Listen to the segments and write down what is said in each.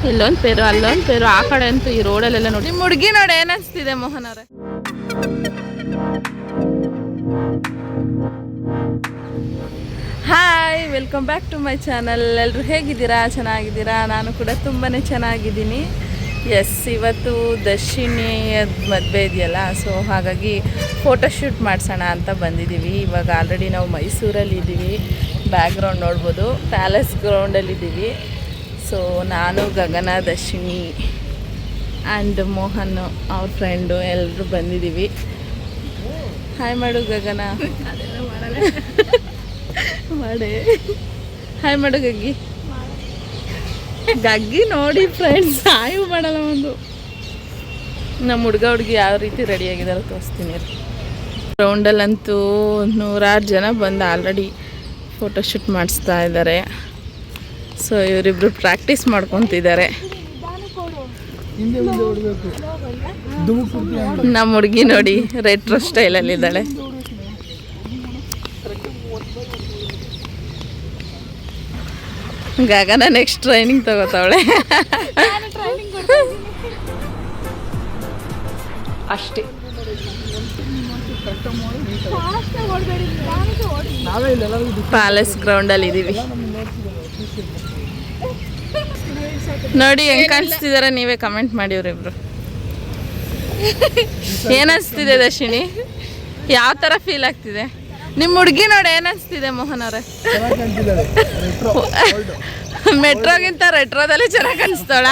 ಇಲ್ಲೊಂದು ಪೇರು ಅಲ್ಲೊಂದು ಪೇರು ಆ ಕಡೆ ಅಂತೂ ಈ ರೋಡಲ್ಲೆಲ್ಲ ನೋಡಿ. ನಿಮ್ಮ ಹುಡುಗಿ ನೋಡಿ ಏನಿಸ್ತಿದೆ ಮೋಹನ್ ಅವರೇ? Hi, welcome back to my channel. ಎಲ್ಲರೂ ಹೇಗಿದ್ದೀರಾ? ಚೆನ್ನಾಗಿದ್ದೀರಾ? ನಾನು ಕೂಡ ತುಂಬಾ ಚೆನ್ನಾಗಿದ್ದೀನಿ. ಎಸ್, ಇವತ್ತು ದರ್ಶಿನಿಯ ಮದುವೆ ಇದೆಯಲ್ಲ, ಸೊ ಹಾಗಾಗಿ ಫೋಟೋಶೂಟ್ ಮಾಡಿಸೋಣ ಅಂತ ಬಂದಿದ್ದೀವಿ. ಇವಾಗ ಆಲ್ರೆಡಿ ನಾವು ಮೈಸೂರಲ್ಲಿ ಇದ್ದೀವಿ. ಬ್ಯಾಕ್ಗ್ರೌಂಡ್ ನೋಡ್ಬೋದು, ಪ್ಯಾಲೇಸ್ ಗ್ರೌಂಡಲ್ಲಿದ್ದೀವಿ. ಸೊ ನಾನು, ಗಗನ, ದರ್ಶಿನಿ ಆ್ಯಂಡ್ ಮೋಹನ್ ಅವ್ರ ಫ್ರೆಂಡು ಎಲ್ಲರೂ ಬಂದಿದ್ದೀವಿ. ಹಾಯ್ ಮಾಡು ಗಗನ. ಮಾಡೇ ಹಾಯ್ ಮಾಡು ಗಗ್ಗಿ. ಗಗ್ಗಿ ನೋಡಿ ಫ್ರೆಂಡ್ಸ್, ಹಾಯ್ ಮಾಡಲ್ಲ. ಒಂದು ನಮ್ಮ ಹುಡುಗಿ ಯಾವ ರೀತಿ ರೆಡಿಯಾಗಿದ್ದಾರೋ ತೋರಿಸ್ತೀನಿ. ಗ್ರೌಂಡಲ್ಲಂತೂ 100 ಜನ ಬಂದು ಆಲ್ರೆಡಿ ಫೋಟೋಶೂಟ್ ಮಾಡಿಸ್ತಾ ಇದ್ದಾರೆ. ಸೊ ಇವರಿಬ್ರು ಪ್ರಾಕ್ಟೀಸ್ ಮಾಡ್ಕೊತಿದ್ದಾರೆ. ನಮ್ಮ ಹುಡುಗಿ ನೋಡಿ ರೆಟ್ರೋ ಸ್ಟೈಲಲ್ಲಿದ್ದಾಳೆ. ಗಗನ ನೆಕ್ಸ್ಟ್ ಟ್ರೈನಿಂಗ್ ತಗೋತಾವಳೆ. ಅಷ್ಟೇ. ಪ್ಯಾಲೇಸ್ ಗ್ರೌಂಡಲ್ಲಿ ಇದ್ದೀವಿ ನೋಡಿ. ಹೆಂಗೆ ಕಾಣಿಸ್ತಿದಾರೆ ನೀವೇ ಕಮೆಂಟ್ ಮಾಡಿ. ಇವರಿಬ್ರು ಏನಿಸ್ತಿದೆ ದರ್ಶಿನಿ? ಯಾವ ಥರ ಫೀಲ್ ಆಗ್ತಿದೆ? ನಿಮ್ಮ ಹುಡುಗಿ ನೋಡಿ ಏನಿಸ್ತಿದೆ ಮೋಹನ್ ಅವರೇ? ಮೆಟ್ರೋಗಿಂತ ರೆಟ್ರೋದಲ್ಲಿ ಚೆನ್ನಾಗಿ ಕಾಣಿಸ್ತಾಳ.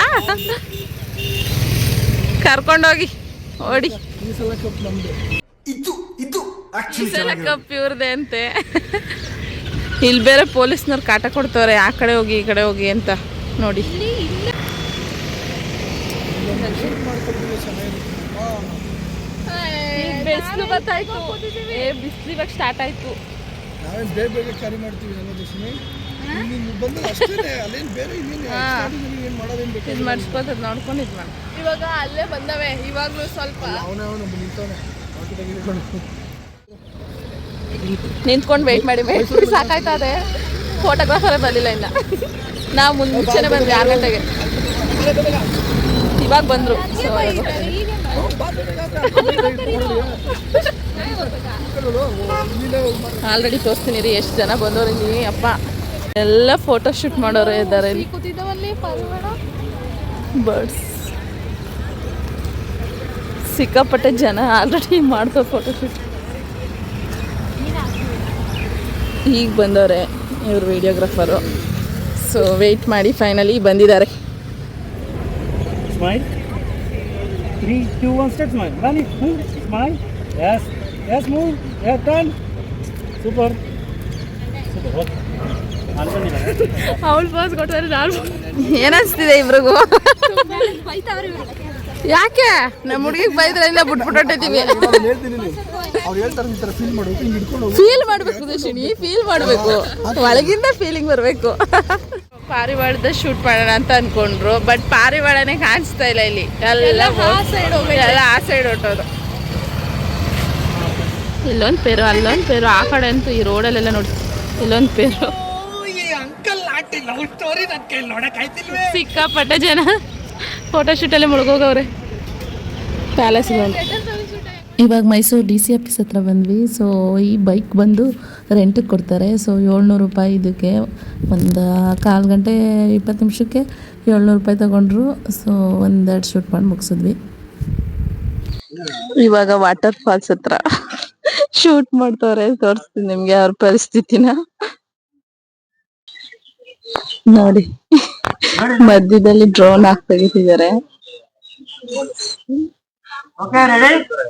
ಕರ್ಕೊಂಡೋಗಿ ಓಡಿ. ಈ ಸಲ ಕಪ್ ಇವ್ರದೆ ಅಂತೆ. ಇಲ್ಲಿ ಬೇರೆ ಪೊಲೀಸ್ನವ್ರು ಕಾಟ ಕೊಡ್ತವ್ರೆ, ಆ ಕಡೆ ಹೋಗಿ ಈ ಕಡೆ ಹೋಗಿ ಅಂತ ನೋಡಿ. ಬಿಸಿಲು ಗೊತ್ತಾಯ್ತು. ಬಿಸಿಲು ಇವಾಗ ಸ್ಟಾರ್ಟ್ ಆಯ್ತು. ಇದು ಮಾಡಿಸ್ಕೋತದ ನೋಡ್ಕೊಂಡು ಇದು ಮಾಡಿ. ಇವಾಗ ಅಲ್ಲೇ ಬಂದವೆ. ಇವಾಗಲೂ ಸ್ವಲ್ಪ ನಿಂತ್ಕೊಂಡು ವೆಯ್ಟ್ ಮಾಡಿ ಸಾಕಾಯ್ತದೆ. ಫೋಟೋಗ್ರಾಫರೇ ಬರಲಿಲ್ಲ ಇನ್ನು. ನಾವು ಮುಂಚೆನೆ ಬಂದ್ವಿ 6 ಗಂಟೆಗೆ. ಇವಾಗ ಬಂದರು. ಆಲ್ರೆಡಿ ತೋರಿಸ್ತೀನಿ ರೀ ಎಷ್ಟು ಜನ ಬಂದವ್ರು ಇಲ್ಲಿ. ಅಪ್ಪ ಎಲ್ಲ ಫೋಟೋಶೂಟ್ ಮಾಡೋರು ಇದ್ದಾರೆ ಇಲ್ಲಿ. ಬರ್ಡ್ಸ್ ಸಿಕ್ಕಾಪಟ್ಟೆ ಜನ ಆಲ್ರೆಡಿ ಮಾಡ್ತಾರೆ ಫೋಟೋಶೂಟ್. ಈಗ ಬಂದವ್ರೆ ಇವರು ವಿಡಿಯೋಗ್ರಾಫರು. ಸೊ ವೆಯ್ಟ್ ಮಾಡಿ ಫೈನಲಿ ಬಂದಿದ್ದಾರೆ. Smile. 3, 2, 1, start. Smile. Rani, move. Smile. Yes. Yes, move. Yeah, turn. Super. Super. Okay. ಅವಳು ಫಸ್ಟ್ ಕೊಟ್ಟರೆ ನಾನು ಏನಿಸ್ತಿದೆ ಇಬ್ರಿಗೂ? ಯಾಕೆ ನಮ್ಮ ಹುಡುಗಿಗೆ ಬೈದ್ರೆ ಇಲ್ಲ ಬಿಟ್ಬಿಟ್ಟಿದ್ದೀವಿ. ಫೀಲ್ ಮಾಡಬೇಕು ದರ್ಶಿನಿ, ಫೀಲ್ ಮಾಡಬೇಕು. ಒಳಗಿಂದ ಫೀಲಿಂಗ್ ಬರಬೇಕು. ಪಾರಿವಾಳದ ಶೂಟ್ ಮಾಡೋಣ ಅಂತ ಅನ್ಕೊಂಡ್ರು, ಬಟ್ ಪಾರಿವಾಳನೇ ಕಾಣಿಸ್ತಾ ಇಲ್ಲ ಇಲ್ಲಿ. ಎಲ್ಲ ಆ ಸೈಡ್ ಹೊಟ್ಟೋದು. ಇಲ್ಲೊಂದು ಪೇರು ಅಲ್ಲೊಂದು ಪೇರು ಆ ಕಡೆ ಅಂತೂ ಈ ರೋಡಲ್ಲೆಲ್ಲ ನೋಡಿ. ಇಲ್ಲೊಂದು ಪೇರು. ಸಿಕ್ಕಾಪಟ್ಟೆ ಜನ ಫೋಟೋಶೂಟಲ್ಲಿ ಮುಳುಗೋಗವ್ರೆ ಪ್ಯಾಲೇಸ್ ಗ್ರೌಂಡ್. ಇವಾಗ ಮೈಸೂರು DC ಆಫೀಸ್ ಹತ್ರ ಬಂದ್ವಿ. ಸೊ ಈ ಬೈಕ್ ಬಂದು ರೆಂಟಿಗೆ ಕೊಡ್ತಾರೆ. ಸೊ 700 ರೂಪಾಯಿ ಇದಕ್ಕೆ. ಒಂದು 1/4 ಗಂಟೆ 20 ನಿಮಿಷಕ್ಕೆ 700 ರೂಪಾಯಿ ತಗೊಂಡ್ರು. ಸೊ 1-2 ಶೂಟ್ ಮಾಡಿ ಮುಗಿಸಿದ್ವಿ. ಇವಾಗ ವಾಟರ್ ಫಾಲ್ಸ್ ಹತ್ರ ಶೂಟ್ ಮಾಡ್ತವ್ರೆ. ತೋರಿಸ್ತೀನಿ ನಿಮ್ಗೆ ಅವ್ರ ಪರಿಸ್ಥಿತಿನ ನೋಡಿ. ಮಧ್ಯದಲ್ಲಿ ಡ್ರೋನ್ ತೆಗಿತಿದ್ದಾರೆ.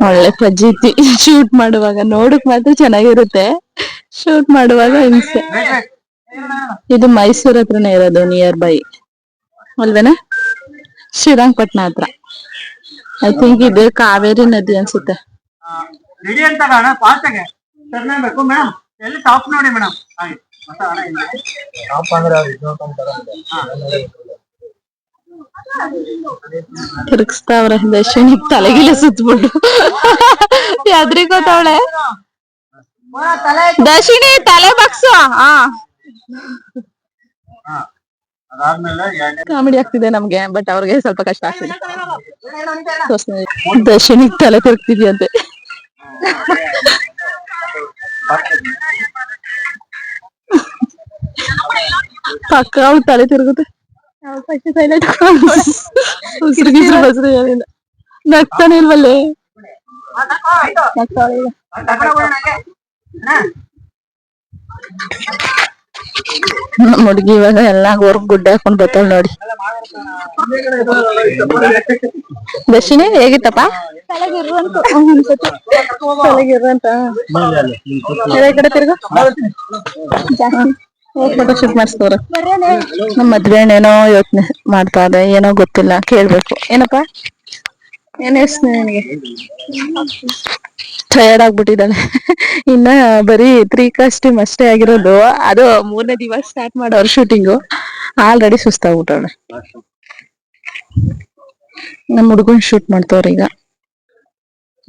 ಒಳ್ಳೆ ಫಜೀತಿ. ಶೂಟ್ ಮಾಡುವಾಗ ನೋಡಕ್ ಮಾತ್ರ ಚೆನ್ನಾಗಿರುತ್ತೆ, ಶೂಟ್ ಮಾಡುವಾಗ ಹಿಂಸೆ. ಇದು ಮೈಸೂರ್ ಹತ್ರನೇ ಇರೋದು, ನಿಯರ್ ಬೈ ಅಲ್ವೇನಾ? ಶ್ರೀರಂಗಪಟ್ಟಣ ಹತ್ರ. ಐ ಥಿಂಕ್ ಇದು ಕಾವೇರಿ ನದಿ ಅನ್ಸುತ್ತೆ. ತಿರುಗಿಸ್ತಾವ್ರೆ. ದರ್ಶಿನಿ ತಲೆಗಿಲ್ಲ ಸುತ್ತಬಿಟ್ಟು ಎದ್ರಿಗೋತಾವಳೆ. ದರ್ಶಿನಿ ತಲೆ ಬಗ್ಸು. ಕಾಮಿಡಿ ಆಗ್ತಿದೆ ನಮ್ಗೆ, ಬಟ್ ಅವ್ರಿಗೆ ಸ್ವಲ್ಪ ಕಷ್ಟ ಆಗ್ತಿದೆ. ದರ್ಶನಿಗೆ ತಲೆ ತಿರುಗ್ತಿದ್ಯಂತೆ. ಪಕ್ಕ ಅವ್ಳು ತಲೆ ತಿರುಗುತ್ತೆ. ಉಸಿರುಗಿಸ್ರು ಬಸ್ರು ಏನಿಲ್ಲ, ನಗ್ತಾನೆ ಇಲ್ವಲ್ಲೇ. ನಮ್ಮ ಹುಡುಗಿ ಇವಾಗ ಎಲ್ಲ ಗೋರ್ಗ್ ಗುಡ್ಡ ಹಾಕೊಂಡ್ ಬರ್ತಾಳ ನೋಡಿ. ದರ್ಶಿನಿ ಹೇಗಿತ್ತಪ್ಪ? ತಲೆಗಿರುವಂತ ಈ ಕಡೆ ತಿರ್ಗು. Photo shoot ಮಾಡಿಸ್ತವ್ರ. ನಮ್ಮ ಮದ್ವೆ ಏನೋ ಯೋಚನೆ ಮಾಡ್ತಾ ಇದೆ, ಏನೋ ಗೊತ್ತಿಲ್ಲ, ಕೇಳ್ಬೇಕು. ಏನಪ್ಪಾ ಏನ್ ಹೆಸ್ರು ನಿನಗೆ? ಟಯರ್ಡ್ ಆಗ್ಬಿಟ್ಟಿದ್ದಾಳೆ. ಇನ್ನ ಬರೀ 3 ಕಾಸ್ಟ್ಯೂಮ್ ಅಷ್ಟೇ ಆಗಿರೋದು, ಅದು 3ನೇ ದಿವಸ ಸ್ಟಾರ್ಟ್ ಮಾಡೋರು ಶೂಟಿಂಗು. ಆಲ್ರೆಡಿ ಸುಸ್ತಾಗ್ಬಿಟ್ಟವಳೆ. ನಮ್ಮ ಹುಡುಗನ್ ಶೂಟ್ ಮಾಡ್ತವ್ರ ಈಗ.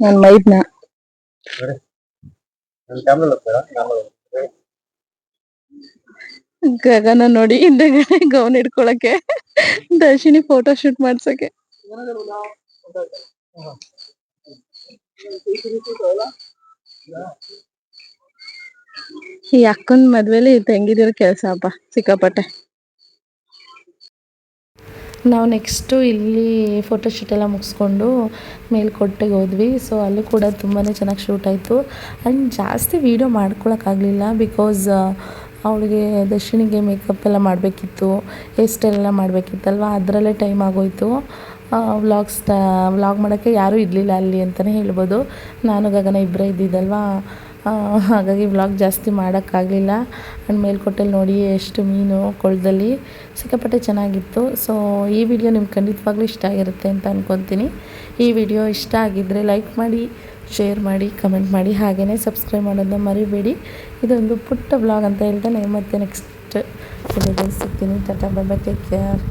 ನನ್ ಮೈದ್ನ ಗಗನ ನೋಡಿ ಹಿಂದೆಗಡೆ ಗೌನ್ ಹಿಡ್ಕೊಳಕ್ಕೆ, ದರ್ಶಿನಿ ಫೋಟೋ ಶೂಟ್ ಮಾಡ್ಸಕ್ಕೆ. ಈ ಅಕ್ಕನ್ ಮದ್ವೆಲಿ ತಂಗಿದಿರೋ ಕೆಲ್ಸ ಅಪ್ಪ ಸಿಕ್ಕಾಪಟ್ಟೆ. ನಾವು ನೆಕ್ಸ್ಟು ಇಲ್ಲಿ ಫೋಟೋಶೂಟ್ ಎಲ್ಲ ಮುಗಿಸ್ಕೊಂಡು ಮೇಲ್ಕೋಟೆಗೆ ಹೋದ್ವಿ. ಸೊ ಅಲ್ಲೂ ಕೂಡ ತುಂಬಾ ಚೆನ್ನಾಗಿ ಶೂಟ್ ಆಯಿತು. ಆ್ಯಂಡ್ ಜಾಸ್ತಿ ವೀಡಿಯೋ ಮಾಡ್ಕೊಳಕ್ಕಾಗಲಿಲ್ಲ, ಬಿಕಾಸ್ ಅವಳಿಗೆ ದರ್ಶಿನಿಗೆ ಮೇಕಪ್ ಎಲ್ಲ ಮಾಡಬೇಕಿತ್ತು, ಹೇರ್ ಸ್ಟೈಲ್ ಎಲ್ಲ ಮಾಡಬೇಕಿತ್ತಲ್ವ, ಅದರಲ್ಲೇ ಟೈಮ್ ಆಗೋಯಿತು. ವ್ಲಾಗ್ ಮಾಡೋಕ್ಕೆ ಯಾರೂ ಇರಲಿಲ್ಲ ಅಲ್ಲಿ ಅಂತಲೇ ಹೇಳ್ಬೋದು. ನಾನು ಗಗನ ಇಬ್ಬರೇ ಇದ್ದಿದ್ದಲ್ವ, ಹಾಗಾಗಿ ವ್ಲಾಗ್ ಜಾಸ್ತಿ ಮಾಡೋಕ್ಕಾಗಲಿಲ್ಲ. ಆ್ಯಂಡ್ ಮೇಲ್ಕೋಟೆಲಿ ನೋಡಿ ಎಷ್ಟು ಮೀನು ಕೊಳದಲ್ಲಿ ಸಿಕ್ಕಾಪಟ್ಟೆ ಚೆನ್ನಾಗಿತ್ತು. ಸೊ ಈ ವಿಡಿಯೋ ನಿಮ್ಗೆ ಖಂಡಿತವಾಗ್ಲೂ ಇಷ್ಟ ಆಗಿರುತ್ತೆ ಅಂತ ಅಂದ್ಕೊತೀನಿ. ಈ ವಿಡಿಯೋ ಇಷ್ಟ ಆಗಿದ್ದರೆ ಲೈಕ್ ಮಾಡಿ, ಶೇರ್ ಮಾಡಿ, ಕಮೆಂಟ್ ಮಾಡಿ, ಹಾಗೆಯೇ ಸಬ್ಸ್ಕ್ರೈಬ್ ಮಾಡೋದನ್ನ ಮರಿಬೇಡಿ. ಇದೊಂದು ಪುಟ್ಟ ವ್ಲಾಗ್ ಅಂತ ಹೇಳ್ತಾನೆ ಮತ್ತೆ ನೆಕ್ಸ್ಟ್ ವಿಡಿಯೋದಲ್ಲಿ ಸಿಗ್ತೀನಿ. Tata, bye bye, take care.